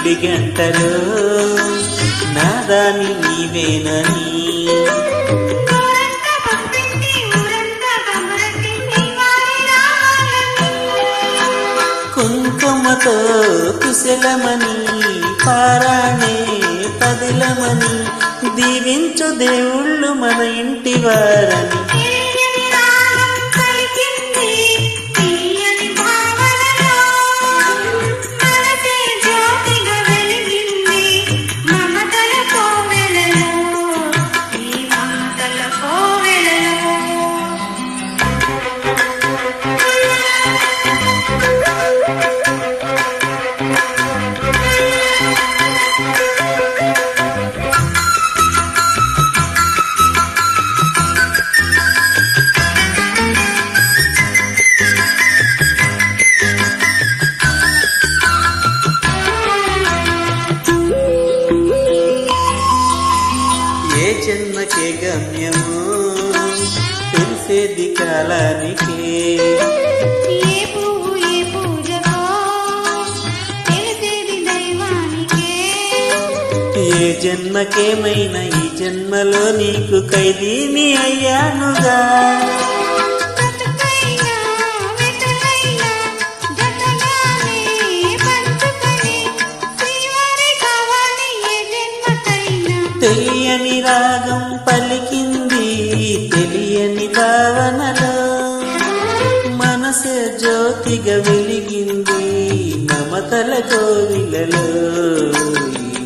గుడి గంటలో నాదాని నీవేనని కుంకుమతో కుశలమని పారాణే పదిలమని దీవించు దేవుళ్ళు మన ఇంటి వారని ఏ జన్మకే గమ్యము తెలిసేది కాలానికే ఏ పువ్వు ఏ పూజకో తెలిసేది దైవానికే ఏ జన్మకేమైనా ఈ జన్మలో నీకు ఖైదీని అయ్యానుగా తెలియని రాగం పలికింది తెలియని భావనలో మనసే జ్యోతిగా వెలిగింది మమతల కోవిలలో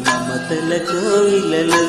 మమతల కోవిలలో